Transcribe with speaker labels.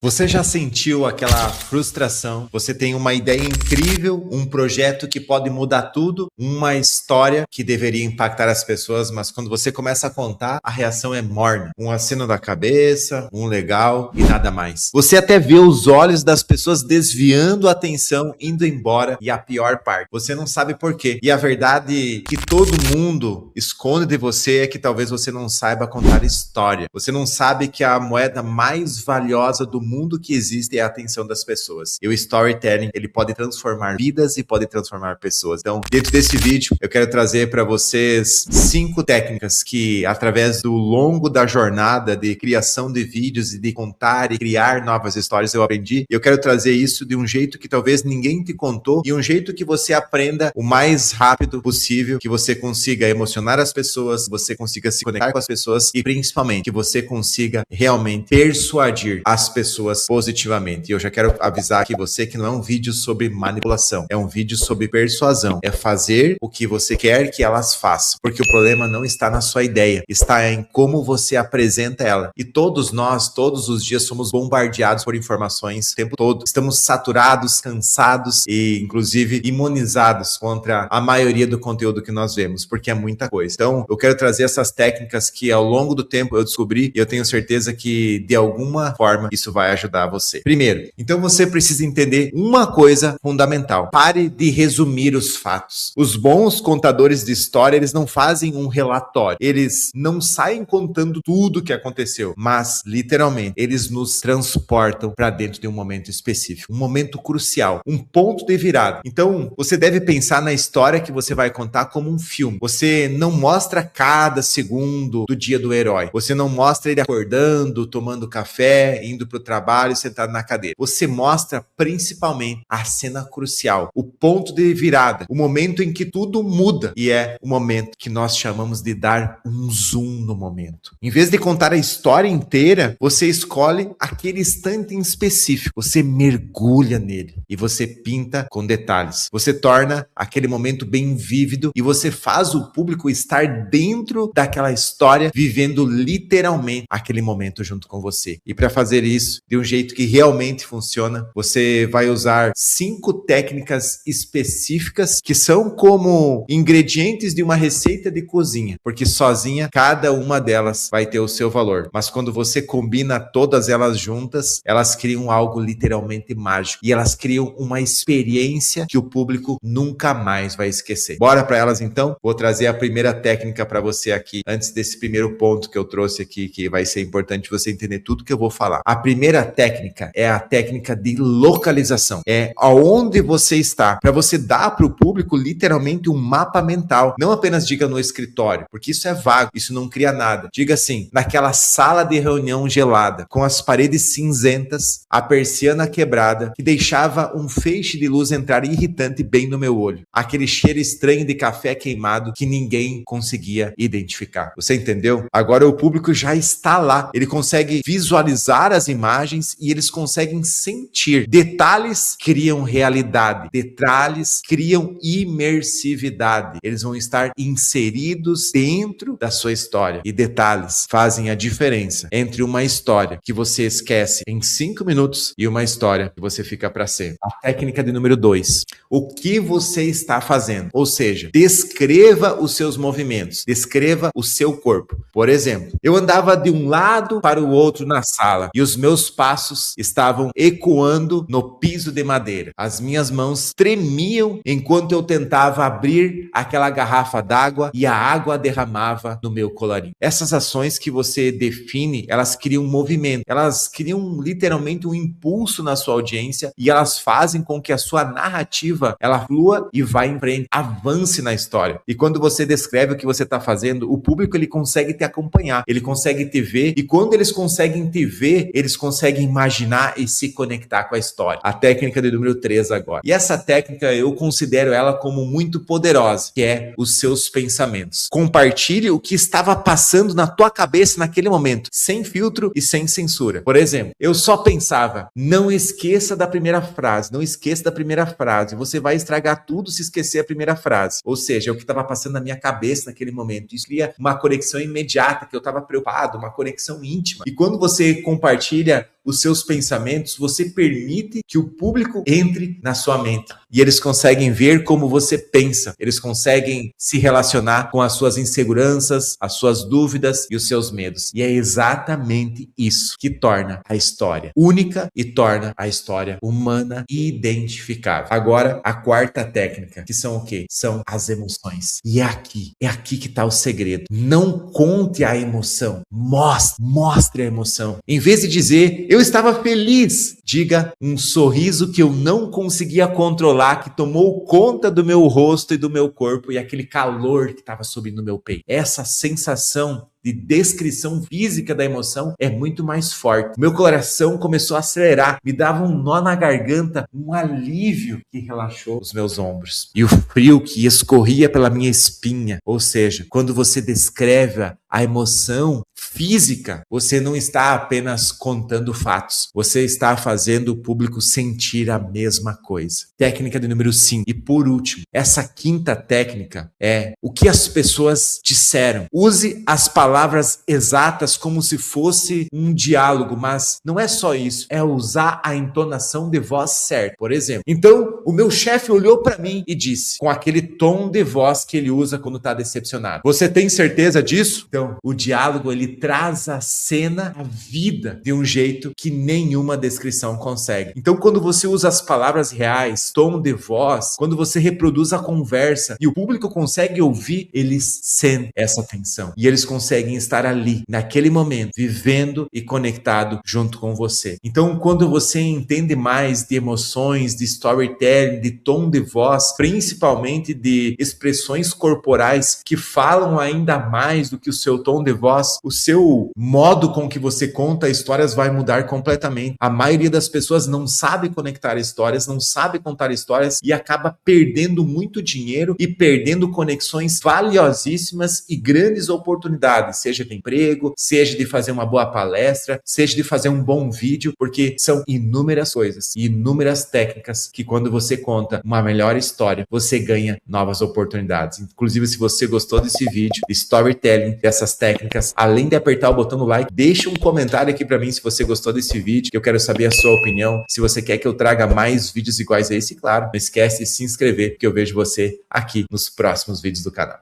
Speaker 1: Você já sentiu aquela frustração? Você tem uma ideia incrível, um projeto que pode mudar tudo, uma história que deveria impactar as pessoas, mas quando você começa a contar, a reação é morna. Um aceno da cabeça, um legal e nada mais. Você até vê os olhos das pessoas desviando a atenção, indo embora, e a pior parte, você não sabe por quê. E a verdade que todo mundo esconde de você é que talvez você não saiba contar história. Você não sabe que a moeda mais valiosa do mundo que existe é a atenção das pessoas. E o storytelling, ele pode transformar vidas e pode transformar pessoas. Então, dentro desse vídeo, eu quero trazer para vocês 5 técnicas que, através do longo da jornada de criação de vídeos e de contar e criar novas histórias, eu aprendi. E eu quero trazer isso de um jeito que talvez ninguém te contou e um jeito que você aprenda o mais rápido possível, que você consiga emocionar as pessoas, você consiga se conectar com as pessoas e, principalmente, que você consiga realmente persuadir as pessoas positivamente. E eu já quero avisar aqui você que não é um vídeo sobre manipulação, é um vídeo sobre persuasão. É fazer o que você quer que elas façam, porque o problema não está na sua ideia, está em como você apresenta ela. E todos nós, todos os dias, somos bombardeados por informações o tempo todo. Estamos saturados, cansados e, inclusive, imunizados contra a maioria do conteúdo que nós vemos, porque é muita coisa. Então, eu quero trazer essas técnicas que, ao longo do tempo, eu descobri e eu tenho certeza que, de alguma forma, isso vai ajudar você. Primeiro, então você precisa entender uma coisa fundamental. Pare de resumir os fatos. Os bons contadores de história, eles não fazem um relatório. Eles não saem contando tudo o que aconteceu, mas, literalmente, eles nos transportam para dentro de um momento específico. Um momento crucial. Um ponto de virada. Então, você deve pensar na história que você vai contar como um filme. Você não mostra cada segundo do dia do herói. Você não mostra ele acordando, tomando café, indo pro trabalho, sentado na cadeira. Você mostra principalmente a cena crucial, o ponto de virada, o momento em que tudo muda, e é o momento que nós chamamos de dar um zoom no momento. Em vez de contar a história inteira, você escolhe aquele instante em específico, você mergulha nele e você pinta com detalhes. Você torna aquele momento bem vívido e você faz o público estar dentro daquela história, vivendo literalmente aquele momento junto com você. E para fazer isso de um jeito que realmente funciona, você vai usar 5 técnicas específicas que são como ingredientes de uma receita de cozinha, porque sozinha cada uma delas vai ter o seu valor, mas quando você combina todas elas juntas, elas criam algo literalmente mágico e elas criam uma experiência que o público nunca mais vai esquecer. Bora para elas então? Vou trazer a primeira técnica para você aqui, antes desse primeiro ponto que eu trouxe aqui, que vai ser importante você entender tudo que eu vou falar. A primeira técnica é a técnica de localização. É aonde você está, para você dar para o público literalmente um mapa mental. Não apenas diga no escritório, porque isso é vago, isso não cria nada. Diga assim, naquela sala de reunião gelada, com as paredes cinzentas, a persiana quebrada, que deixava um feixe de luz entrar irritante bem no meu olho. Aquele cheiro estranho de café queimado que ninguém conseguia identificar. Você entendeu? Agora o público já está lá. Ele consegue visualizar as imagens e eles conseguem sentir. Detalhes criam realidade. Detalhes criam imersividade. Eles vão estar inseridos dentro da sua história. E detalhes fazem a diferença entre uma história que você esquece em 5 minutos e uma história que você fica para sempre. A técnica de número 2. O que você está fazendo? Ou seja, descreva os seus movimentos. Descreva o seu corpo. Por exemplo, eu andava de um lado para o outro na sala e os meus passos estavam ecoando no piso de madeira. As minhas mãos tremiam enquanto eu tentava abrir aquela garrafa d'água e a água derramava no meu colarinho. Essas ações que você define, elas criam um movimento, elas criam literalmente um impulso na sua audiência e elas fazem com que a sua narrativa ela flua e vá em frente, avance na história. E quando você descreve o que você está fazendo, o público ele consegue te acompanhar, ele consegue te ver e quando eles conseguem te ver, eles conseguem imaginar e se conectar com a história. A técnica de número 3 agora. E essa técnica eu considero ela como muito poderosa, que é os seus pensamentos. Compartilhe o que estava passando na tua cabeça naquele momento, sem filtro e sem censura. Por exemplo, eu só pensava, não esqueça da primeira frase, não esqueça da primeira frase, você vai estragar tudo se esquecer a primeira frase. Ou seja, é o que estava passando na minha cabeça naquele momento. Isso cria uma conexão imediata, que eu estava preocupado, uma conexão íntima. E quando você compartilha os seus pensamentos, você permite que o público entre na sua mente. E eles conseguem ver como você pensa, eles conseguem se relacionar com as suas inseguranças, as suas dúvidas e os seus medos. E é exatamente isso que torna a história única e torna a história humana e identificável. Agora, a quarta técnica, que são o quê? São as emoções. E é aqui que está o segredo. Não conte a emoção, mostre a emoção. Em vez de dizer, eu estava feliz, diga um sorriso que eu não conseguia controlar, que tomou conta do meu rosto e do meu corpo e aquele calor que estava subindo no meu peito. Essa sensação de descrição física da emoção é muito mais forte. Meu coração começou a acelerar, me dava um nó na garganta, um alívio que relaxou os meus ombros. E o frio que escorria pela minha espinha. Ou seja, quando você descreve a emoção física, você não está apenas contando fatos, você está fazendo o público sentir a mesma coisa. Técnica de número 5. E por último, essa quinta técnica é o que as pessoas disseram. Use as palavras exatas como se fosse um diálogo, mas não é só isso, é usar a entonação de voz certa. Por exemplo, então o meu chefe olhou para mim e disse, com aquele tom de voz que ele usa quando está decepcionado. Você tem certeza disso? Então, o diálogo ele traz a cena, a vida, de um jeito que nenhuma descrição consegue. Então, quando você usa as palavras reais, tom de voz, quando você reproduz a conversa e o público consegue ouvir, eles sentem essa tensão. E eles conseguem estar ali, naquele momento, vivendo e conectado junto com você. Então, quando você entende mais de emoções, de storytelling, de tom de voz, principalmente de expressões corporais que falam ainda mais do que o seu tom de voz, o seu modo com que você conta histórias vai mudar completamente. A maioria das pessoas não sabe conectar histórias, não sabe contar histórias e acaba perdendo muito dinheiro e perdendo conexões valiosíssimas e grandes oportunidades, seja de emprego, seja de fazer uma boa palestra, seja de fazer um bom vídeo, porque são inúmeras coisas e inúmeras técnicas que quando você conta uma melhor história, você ganha novas oportunidades. Inclusive, se você gostou desse vídeo, de storytelling, dessas técnicas, além de apertar o botão do like, deixa um comentário aqui pra mim se você gostou desse vídeo, que eu quero saber a sua opinião, se você quer que eu traga mais vídeos iguais a esse, claro, não esquece de se inscrever, que eu vejo você aqui nos próximos vídeos do canal.